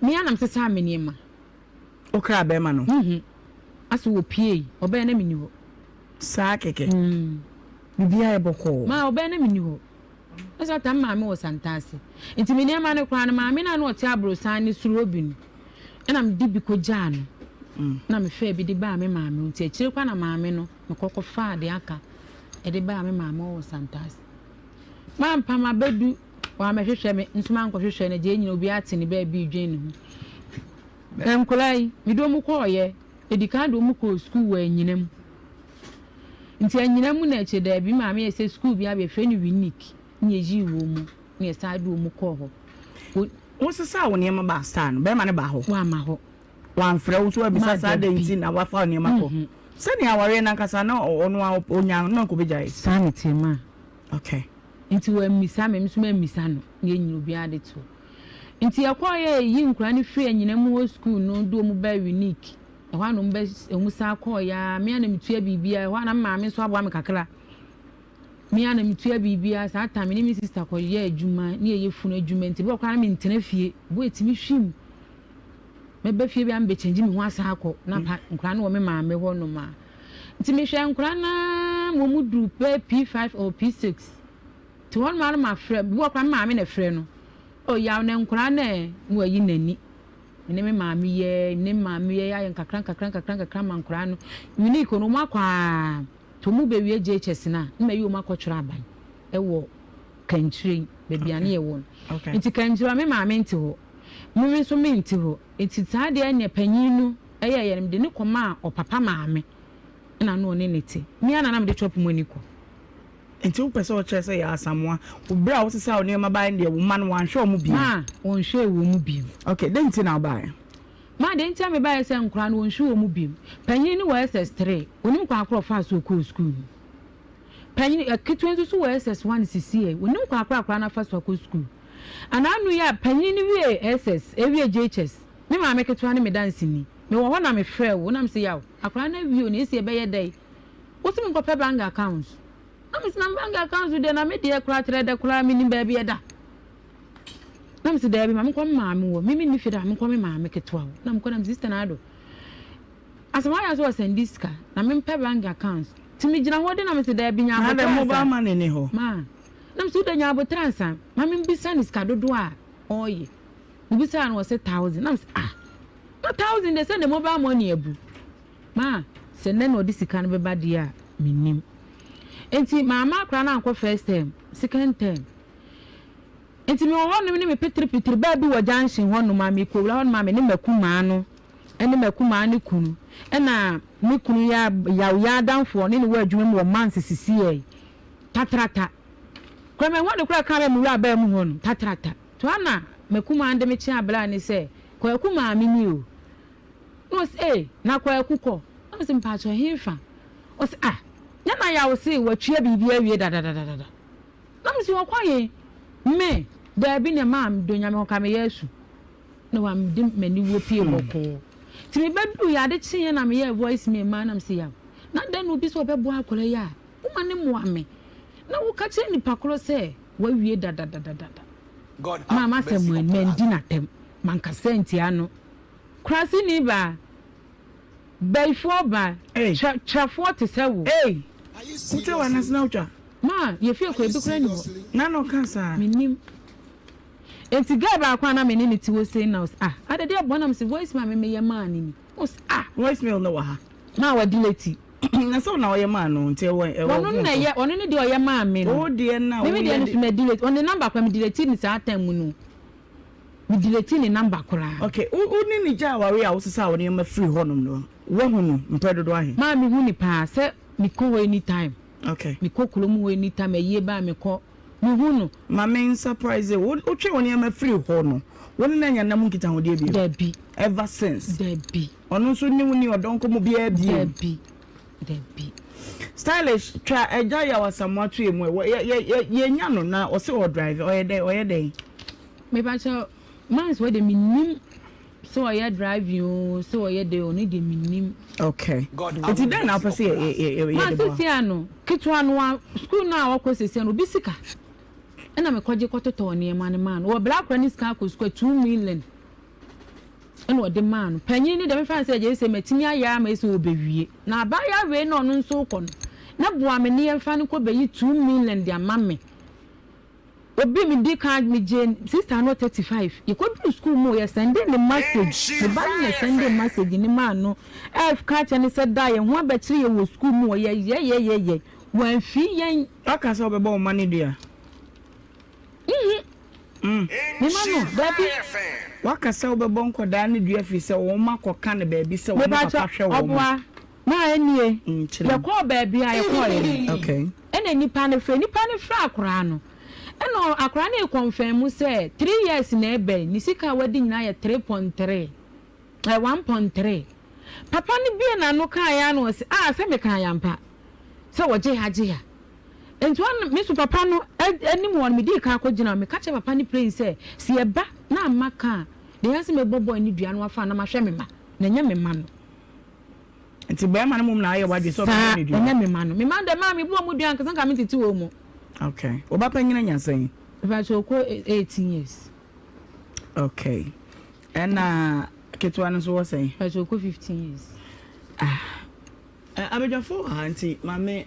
S4: Me anam se sa me niema.
S1: Okra be ma no.
S4: Aso wo pie, obe na me ni ho.
S1: Sa keke. Bibia e boko.
S4: Ma obe na me ni ho. Esa tam ma me wo santase. Nti me niema ne kwa na ma me na no te abro san ni suru obi no. Na me di bi ko ja no. Na me fe bi di ba me ma me nti akire kwa na ma me no me kokko fa de aka e di ba me ma me wo santas ma mpa ma bedu wa me hwehwe me nso ma nkwohwehwe na je nyina obi ate ne ba bi dwen ne hu enkulai mi do mu ko ye edika do mu ko school wa nyinam nti anyinam na eche da bi ma me ese school bi abe fe ni unique ni eji wo mu ni esa do mu ko ho
S1: wo sesa wo ne ma ba star no be ma ne ba ho
S4: wa ma ho
S1: wan frɛ wo so abisa sa de nti na wa fa ne ma ko sani aware na kasa na onu onya na ko bejai
S4: sanity ma
S1: okay
S4: nti wa misa me mso ma misa no ye nyino bi ade to nti yakwaye yi nkura ne free anyina mu school no do mu ba unique e hwa no mba emu sa akoya me ana mitua bibia e hwa na ma me so abo am kakra me ana mitua bibia sa ta me ne mi sister ko ye adwuma ne ye funu adwuma nti bo kwa na me ntena fie bo etimi hwim mebe fie bi am be change me ho asa akọ na nkura na wo me ma me ho no ma nti me hwe nkura na mo mu du P5 or P6 ti won ma ma frɛ bo kwa ma me na frɛ no o ya na nkura na wo yi nani ne me ma me ye ne ma me ye ya kakran ma nkura no unique no makwa to mu be wie JHS na me yi o makɔtwera aban e wo kantri be bia na ye won nti kantri me ma me nti ho mumi so minti ho etita de anya panyin no eye ye de ne koma o papa maame na no ne neti mi ana na me de chop money ko
S1: enti wo pese o chere say ya asamoa wo bra wo sesa o ne ma ba de wo man wan hwe o mu bi
S4: ma won hwe wo mu bi
S1: okay den ti na ba
S4: ma de ntia me ba se nkura no won hwe wo mu bi panyin ni wo SS3 onim kwa akro fa so ko school panyin akitwenzu so wo SS1 cc onim kwa akro na fa so ko school ananu ya panyin ni wie SS ewie JHS me ma me ketwa ne me dance ni me wo na me frɛ wo na me se yaw akwa na wie oni esi ebe ye dai wo se me nkɔpɛ bank account na me se na bank account de na me de kura tere de kura me ni ba bi eda na me se da bi ma me kɔ ma me wo me ni fi da me kɔ me ma me ketwa wo na me kɔ na me sister na do asema ya so send diska na me mpɛ bank account ti me gina ho de na me se da bi nya
S1: na de mobile money ni ho
S4: ma nam so da nya abotransa mama mbisa ni ska dodo a oye mbisa na wo se 1000 nam se na 1000 de send the mobile money abu ma se ne no di sika no be ba dia minim enti mama akra na akọ first term second term enti me wo no me petri ba bi wo junction ho no ma me ko wla ho no ma me ne makuma no ene makuma ne kunu ena me kunu ya danfo ne wo adwuma mo man sisi e tatrata kwame wode kura kan me wura ba mu ho no tatrata to ana makuma ande me chi abla ni se kwa kuma me ni o no se na kwa kuko no se mpacho hinfa o se nya na ya o se watua bibia wie da na me se wo kwaye me da bi ne mam do nya me ho ka me yesu no am dim mani wo pie boko ti me bedu ya de kye na me ye voice me man am say ya na den obi so be bo akore ya uma ne mo ame na wo ka kye nipa koro say wa wie da
S3: God
S4: mama say mo men di na tem man ka senti ano krasi ni ba before ba trafo te say wo
S1: Ute wa nasna ucha
S4: ma ye fie ko ebi kura ni ho
S1: na no kansa
S4: minim enti ga ba kwa na me ni ti wo say now ade de bonam say voice ma me ye man ni
S1: voicemail no wa ha
S4: ma wa delete
S1: na so na oye man no nti
S4: wono na ye ono ne de oye man me no
S1: o de na
S4: me de no me delete on the number kwa me delete ni sa time mu no me delete ni number kura
S1: okay u ni ja wari a wo sisa wo ne ma free honum no wo hu no mpedo do ahe
S4: ma me hu ni pa se me ko anytime
S1: okay
S4: me ko kulomu anytime ye ba me ko me hu no
S1: ma men surprise wo twe wo ne ma free ho no wo ne nya na mu nkita ho de bi
S4: debi
S1: ever since
S4: debi
S1: ono so ni woni odonko mu bia bi
S4: debi
S1: stylish try eja ya wasamwatu emu ye nya no na o se o drive oye dey
S4: me ba cho mans we de minim so oye drive you so oye dey oni de minim
S1: okay enti den na pese ye
S4: ma sisi ano kitwa no school na awko sisi ano bisika ena me kwaje kwato ne ma ne man wo black chronic ska ko school 2 million eno de man panyin ni de me fan say je say matimi aya ma ese obewie na ba ya we no no nso ko na boa me ne yemfa ne ko beyi 2 million de amame obi mi di card mi je sister no 35 you go to school mo ye send the message the ba ne send the message ni man no f catch and said die ho abetire ye wo school mo ye wan fi yen
S1: aka so be bo money dia
S4: ni mano baby
S1: waka se obebo nkoda ne dua fi se wo makoka ne ba bi se wo papa hwe wo
S4: obwa na enie ye ko ba bi aye ko ye
S1: okay
S4: ena nipa ne fra akora no eno akora na confirm say 3 years na ebe ni sika wadi nyina ye 3.3 1.3 papa ne bi na no kan ya no se se me kan ya mpa se wo je ha ento an me su papa no anim won me di ka akogina me ka che papa ni pray say si eba na amaka de yanse me bobo ni dua no afa na ma hwe me ma na nya me ma no
S1: enti be ma no mum na aye wadi so be ni dua
S4: nya me ma no me ma de ma me bo mu dua nka me titi wo mu
S1: okay oba pa nyina nyansan
S4: ba so ko 18 years
S1: okay and ketwa no so wo say
S4: ba so ko 15 years
S1: abejafo auntie mame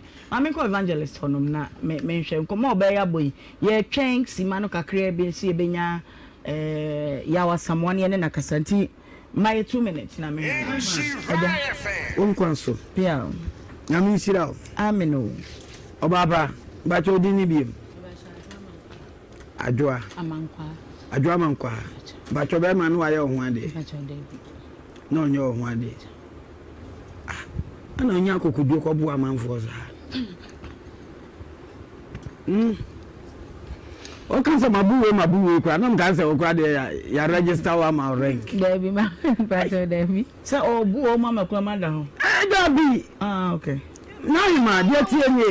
S1: ko evangelist honum na me hwe nkomo obeya boy ye twen sima no kakra be si ebenya ya wasamwane ne nakasanti my 2 minutes na me
S6: unkwanso
S1: pia
S6: Nhyira
S1: ameno
S6: obaba ba cho di ni biem adwoa amankwa ba cho be ma no aye ho ade no onye ho ade ana onye akokudu ko bu amanfo za o kan se mabuwe kwa na mkan se o kwa de ya register wa ma rank
S4: debi ma ba cho debi
S1: se obu o mama kwa mada ho
S6: debi
S1: okay
S6: now ma de tie ni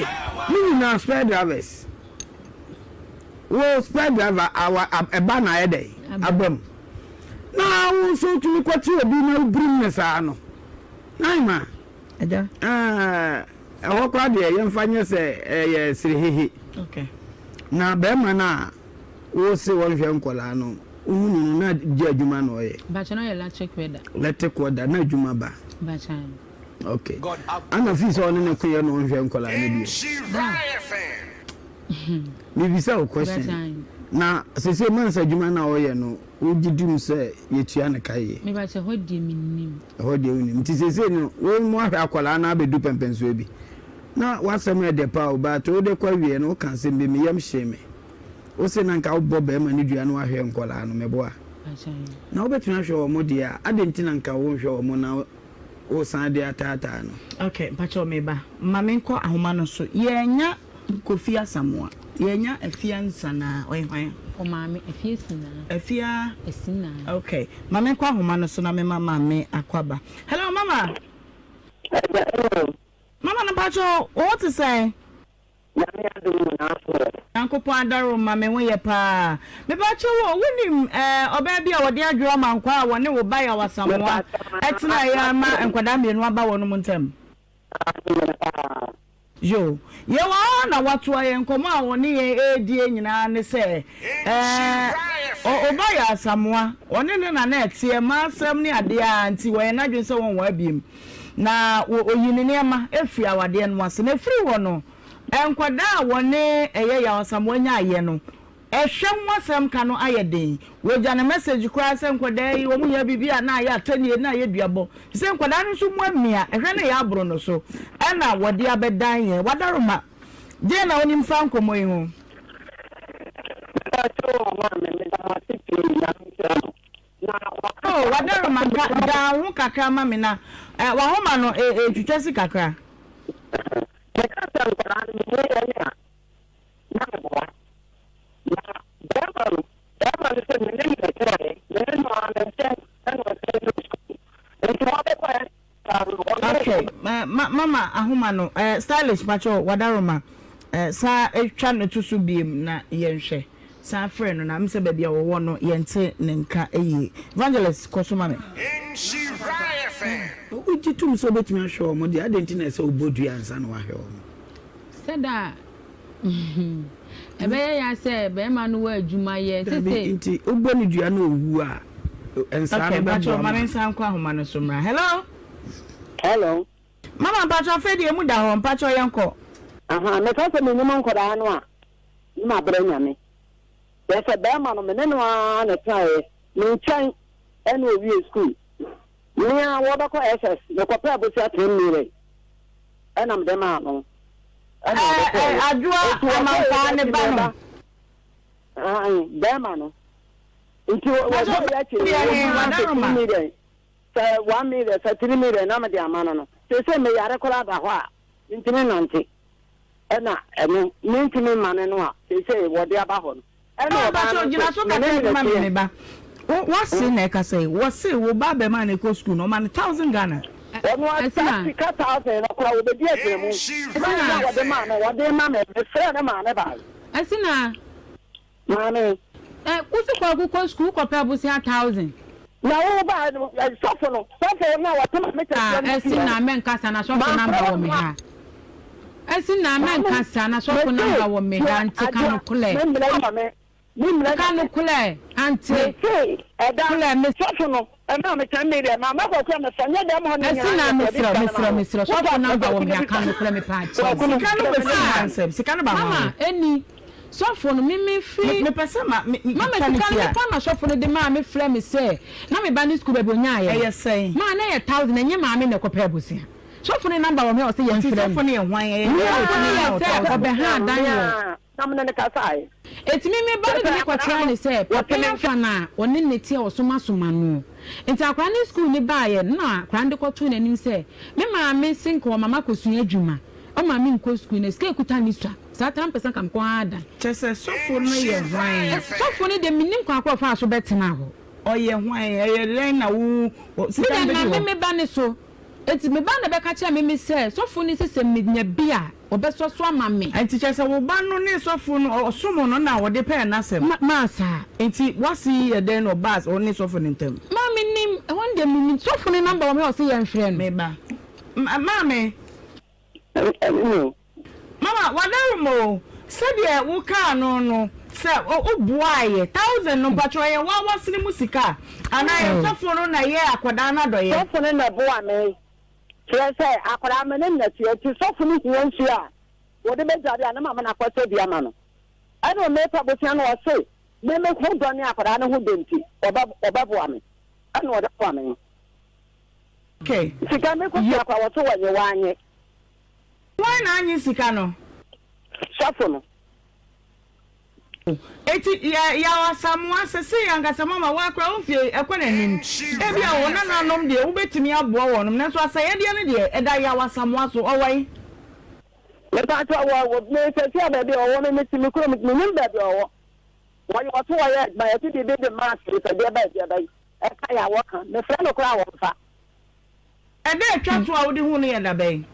S6: ni na spare drivers wo spare driver awa eba na ede abam na wo so tu kwati obi na brim ne sa no now ma
S1: aja
S6: awo kwa de yemfa nye se ye sirihihi
S1: okay
S6: na be ma na wo se won hwe nkola no uhunu na je adwuma no ye
S4: ba cha no ye
S6: electric order na adwuma ba
S4: ba cha
S6: okay ana fi so ne ko ye no hwe nkola na bi mi bi sa o question na sese man sa adwuma na o ye no o gidum se ye tua ne kai
S4: me ba cha hodi minim
S6: hodi unim ti sese no wo mo ahwe akola na be du pempenso bi na wasem e de pa o ba to de kwa wie no kan se be me yam sheme o se na nka o bo be ma ni dua no ahwe nkola no mebo a na o betuna hwe o mo dia adentina nka wo hwe o mo na o san de atata no
S1: okay pacho me ba mame nko ahoma no so yenya kofi asamoa yenya afia nsana oyhwan
S4: o mame afia sina
S1: afia
S4: esina
S1: okay mame nko ahoma no so na me mama me akwaba hello mama mama na pacho what to say Uncle Pandaro, Mammy, we are pa. Me bacho, winning, baby, our dear drama and qua, one will buy our someone. At Nhyira and Quadambi and Waba on Montem. Yo, you are now what I am come out on the AD and say, buy us someone, one in a net, see a man, some near the auntie, where not just so on webim. Now, Unima, if you are dear once in a free one. Enkwada wone ya samwanya aye no ehwem wasam ka no ayede we jana message kwa se enkwada yi wo mu ya bibia na ya tanie na ya duabo se enkwada no so mu amia ehwe na ya abro no so na wode abedan ye wadaroma je na onim fa nkomo yi ho wadaroma da hu kakra ma me na wa homa no twetwesi kakra Okay, mama ahumano stylish pacho wadaroma sa etwa no tusu biem na yenhwe sa friend no na mse ba bia wo no yente ne nka eyi evangelist kosoma me
S3: Nhyira FM
S6: ujitum so betumi ahwe mo de adenti se obodu ansa no ahwe mo
S4: seda ebe ya se be ma no wa adwuma ye tete
S6: nti ogboni dua na owu a ensa no ba
S1: pacho mama nsa nkwa ahuma no so mra
S7: hello
S1: mama pacho fedi emu da ho pacho yenko
S7: me ka se me nyuma nkoda no a ma bra nyame ya se be ma no me ne no a na try me nchan ene owie school ni a wo ba ko SS me ko pra bo sia 10 mire ena me de ma no
S1: adwa amampa ne ba no
S7: be ma no nti wo ya che mire sa 1 mire sa 3 mire na me de amano no se me yare kola ba ho a ntimi nante ena eno ntimi mane no a se wo de aba ho no ena
S1: ba so gina so ka te ma me ba what say na ka say what say wo ba be man ko school no man 1000 Ghana
S7: eno a 50,000 na kola wo be di afemu ena wo de ma no wo de ma me frɛ na ma ne ba
S4: asina
S7: mane
S4: kusi kwa school ko pa bu 1000
S7: na wo ba sofo na wo tama me ta
S4: asina men kasa na sofo number wo me ha asina men kasa na sofo number wo me ha anti kan kule kan kule anti kule me
S7: sofo no na me tan me de ma ko kwa me sanya de mo na
S4: asina misra sofo number wo me ha kan kule me pa
S1: sika no ba
S4: mama eni sofo no me free
S1: me pesa ma
S4: mama sika no pa na sofo no de ma me frɛ me say na me ba ni school be bonya ye
S1: say
S4: ma na ye 1000 enye ma me na ko pa busia sofo no number wo me o say ye frɛ
S1: sofo no ye hwan ye
S4: obe ha dan yo
S7: na me ne ka sai
S4: etimi me ba de ko try ni say papa fa na oni neti o soma no enti akwa ni school ni ba ye na akwa de ko tu na nim say me ma me sinko mama ko sun adwuma o ma me nko school na ske kuta ni swa sa 10% kam ko ada
S1: chese sofo no ye hwan
S4: sofo ni de minim kwa kwa fa so betena ho
S1: o ye hwan ye ren na wo
S4: sika me ba ni so enti me ba na be ka kira me say sofo ni sese me nya bia obeso so ama me
S1: enti chese wo ba no ni sofo no osomo no na wo de pe na sem
S4: masa
S1: enti wasi ye den no bas o ni sofo ni ntem
S4: ma me nim won de me sofo ni number wo me o say ye nhwere
S1: me ba mama mama wadarumo sabe wo ka no se o buaye 1000 no patro ye wa wasini musika ana ye sofo no na ye akoda na do ye
S7: sofo no na bua me se akoda me na tie ti sofo no hian su a wo de be jade ana mama na kwato bia ma no ana me pa botia no o se me ho do ni akoda no ho denti oba bua me ana wo da bua me
S1: okay
S7: sika me ko tia kwa wo to wa ye wanye
S1: why na anyi sika no
S7: sofo no
S1: eti ya wasamwa sese yanga samama wakra ofie ekwana nim e bia wo na nanom de wo betimi aboa wonom na so asaye de ne de eda ya wasamwa so owai
S7: le ba to wo me sese aba de wo me metimi kro me nim ba de wo wo yo to wo ye ba ye ti de mass de de ba e ka ya wo kan me fra no kra wo fa
S1: e de twa to a wo de hu ne ya da bai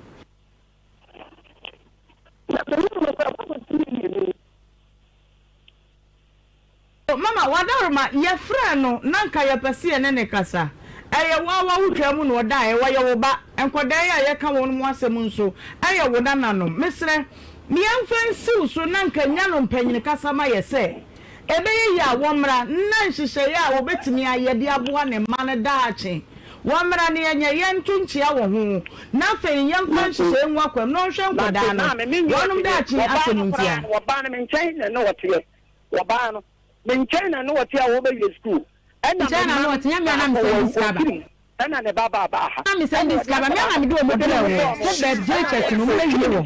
S1: mama wadaroma ye fra no nanka ye pese ne ne kasa eye wawa wutwa mu no oda e waye wo ba enkodan ya ye ka won mu asem nso eye wo nananom mesre mi amfansi so nanka nya no mpanyine kasa ma ye se ebe ye ya wo mra na nhihye ya wo betimi ayede aboa ne ma ne daache wo mra ne ye yentunchia wo ho na fe yemfa nhihye nwa kwam no hwe nkodan no wonum daache asemuntia
S7: wo ba no menchen na wo tie wo ba no menchen na wo tie wo be school
S4: China no tia me na me send skaba.
S7: Na ne baba ba ha.
S4: Na me send skaba me na me do mo bela wo. So be JHS no me wie wo.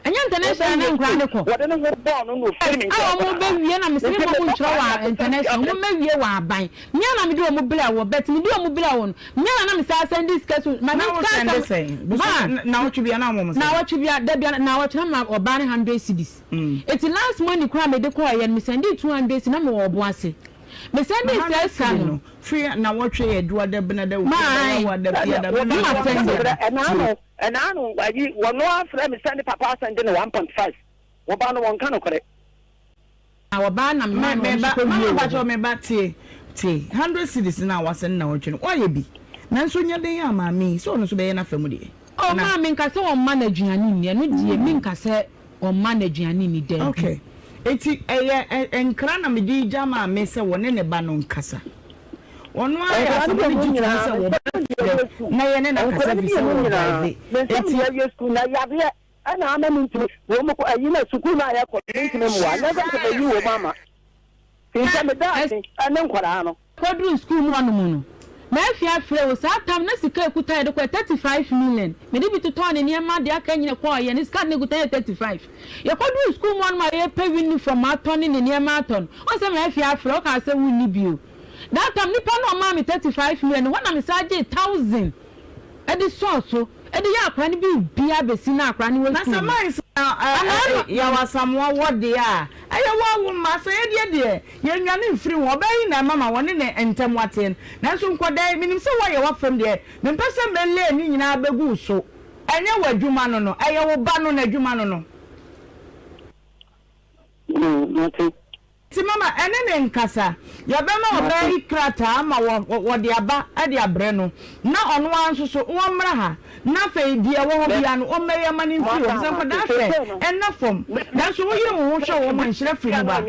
S4: Anya international na nkra ne ko.
S7: Wo de no ball no film.
S4: Ah mo be wie na me se mo nchro wa international mo me wie wa aban. Me na me do mo bela wo bet me do mo bela wo. Me na me sa send sketch ma na
S1: na what you be na mo
S4: na what you be da bia na what na ma oba ne 100 cedis. It last money kra me de ko ya me send 200 cedis na me wo bo ase. Me send this scan
S1: free na what you do the benada wa da bia da
S7: and I know one no after me send papa send 1.5 wo ba no won kan okore
S4: our ba na
S1: me ba jo me ba tie 100 cedis na wasen na wotwe why be nanso nya den ya ma mi so no so be na famu de
S4: oh ma me nka se won manageani ni no die me nka se won manageani ni den
S1: okay eti enkra na medi jama me se wone ne ba no nkasa ono aya so be jita se wo na ye ne na kasa bi se wo
S7: eti ya school na ya be ana ama mintu wo mo ko ayi na school na ya ko mintu me wa na ga be yi wo mama tinta me da ana nkwara no
S4: ko du school mu anu mu no na afia frɛ wo saa tam na sika ekuta de ko 35 million me de bi to ton ne ma de aka nyine ko ye ne sika ne ekuta 35 ye ko do school mo ma ye pay uniform aton ne ma aton o se me afia frɛ o ka se wu ni bio that time nipa no ma me 35 million wona me sa je 1000 e di so e di ya akra ne bi bia besi na akra ne wo
S1: na samai ya wasamwa wode a aye wo ma so ye de ye nwane mfiri wo bayi na mama wone ne entem waten na so nkodan minim se wo ye wafam de me pese mele ni nyina begu so enye wadwuma no aye wo ba no na adwuma no ti mama ene ne nkasa ya be ma obayi krata ama wo de aba ade abre no na ono anso so wo mra ha na fe dia wo ho bia no o meya mani mfi o se ko da fe enna fom da so wo yire wo hwe wo man hire firi ba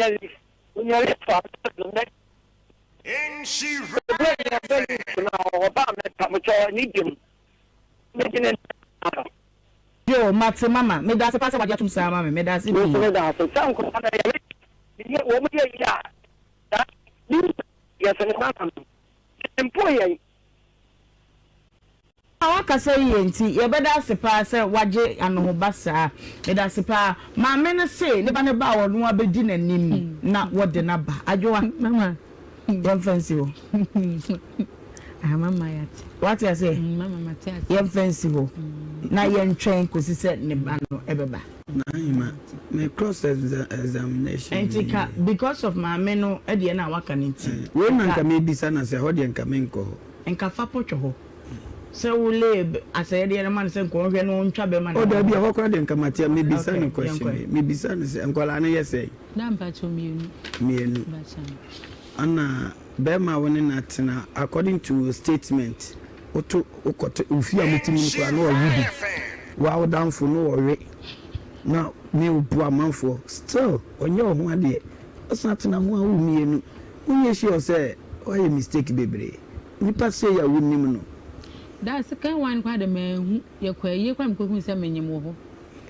S1: yo mate mama me da se pasa wa dia tum sa mama me da se bi
S7: wo mo ye ya da ni ya se na kan employee
S1: awaka say yenti ye beda sepa se waje anohoba saa beda sepa ma me ne se ne ba ne ba wo no abedi nanim na wode na ba adwoa
S4: mama
S1: yem fancy wo
S4: mama yati
S1: what you say
S4: mama matias
S1: yem fancy wo na ye ntwen kosi se ne ba no ebeba
S6: na ima me cross examination
S1: entika because of my meno e de na waka nti
S6: we na nka me bisa na se ho de nka me nko
S1: nka fa potwo ho se wo lab aseye de man se nko hwe no ntwa be man
S6: o da bia ho kwa de nka matia me bisa no question me bisa no se nkola na yese
S4: na mpacho mienu
S6: ana be ma woni na tena according to statement oto okoto ufia mutimi nko na owudi wa odamfo no ore na me obu amanfo still onye ohun ade osatena ho awu mienu unye sure say oye mistake bebre nipa say ya wonim no
S4: da second one kwa de mehu ye kwaye kwa mkoku se menyem wo ho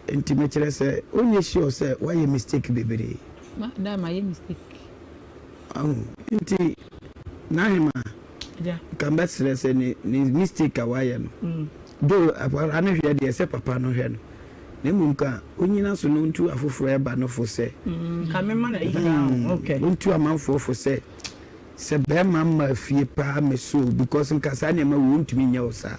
S6: enti me kire say onye sure say oye mistake bebre
S4: ma da ma ye mistake
S6: enti na hima
S1: ja
S6: kan besre say ni mistake awaye no do ana hwe de say papa no hwe no nemunka onyina so no ntu afoforo eba no fo se
S1: ka me ma na ika okay
S6: ntu amanfo fo se be mama fie pa me so because nka sa na ma wo ntumi nya osa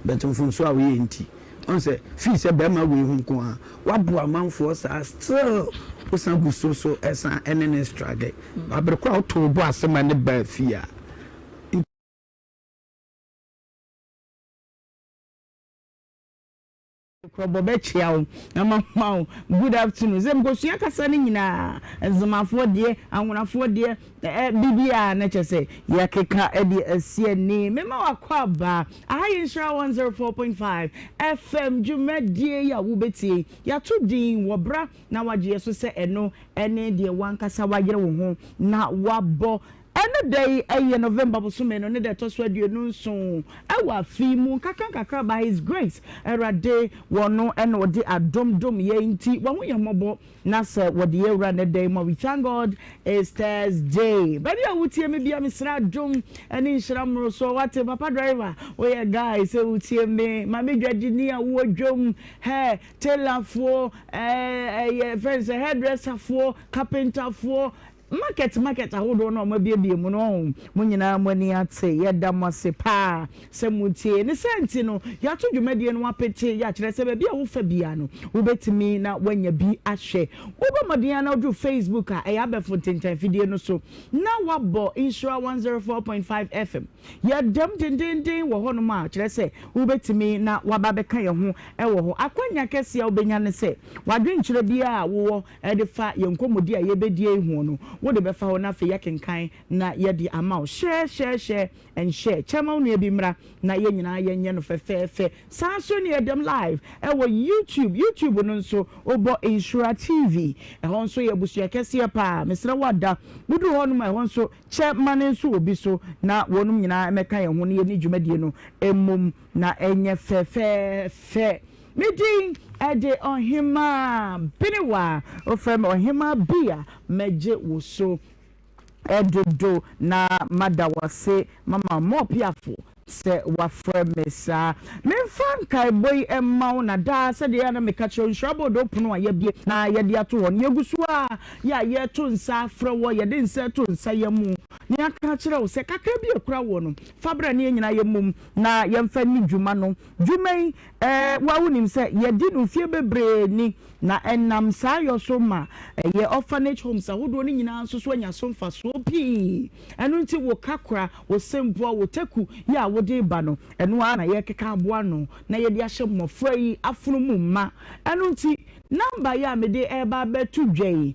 S6: beto fun so awe enti on se fi se be ma we hu nko a wabo amanfo sa still osan gu so esa enene struggle abrekwa otobo asema ne ba fie
S1: Krobobechiao amamao good afternoon zem go sua kasa ni nyina nzamafo de anwonafo de bibia na chese ya keka edi asie ni mema wakwa ba ayi nsra 104.5 FM jumedie ya wubeti ya tudin wobra na waje so se eno ene de wankasa wagere wo ho na wabo ene day aye November bosume no ne de to so aduonu nso awa fi mu kakra by his grace erade wono ene odi adomdom ye nti wo ye mobo na se wodi ewra ne day ma we thank God it's Thursday but ya wutie me bia misra dom ene nhira mro so wate papa driver we ye guys say wutie me ma me dwadi ni awo dwom he tailorfo friends hairdresser fo carpenter fo market ahodo no mabie mu no munyina mani ate yeda mose pa semutie ne senti no ya to dwumadie no apete ya kire se bia wo fa bia no wo betimi na wanya bi ahwe wo ba modien na do Facebook a ya be fontentan fidie no so na wabo insura 104.5 FM ya dam dindindin wo ho no ma kire se wo betimi na waba be kan ye ho e wo ho akwanya kese ya obenya ne se wadwenkire bia wo e de fa ye nkomodi a ye bedie hu no wo de be fa ho na fe yakenkan na ye di amount share and share chama nu ebi mra na ye nyina ye nye no fe sanso ne edem live e wo YouTube no nso obo Insura TV e ho nso ye busu akese pa mesra wada budu ho no ma ho nso che mane nso obi so na wonum nyina meka ye ho ne ye ni dwumadie no emum na enye fe meeting ede Ohemaa Benewaa ofem Ohemaa bia meje woso edodo na madawase mama mopiafo se wafre mesa memfan kai boy emma na da se de na meka che nshabo do pono ya bie na ye de ato won yegusu a ya ye to nsa afre wo ye de nsa to nsa yamu ni aka kire wo se kakra bi ekura wo no fabra ne nyina yemum na yemfa ni dwuma no dwuman wa wonim se ye di no fie bebre ni na enam sa yo so ma ye orphanage homes ahodo ni nyina nso so anya so mfa so pi enu nti wo kakra wo semboa wo taku ya wo de ba no enu ana ye keka aboa no na ye de ahye mmofra yi afunu mu ma enu nti number ya me de eba betu dwei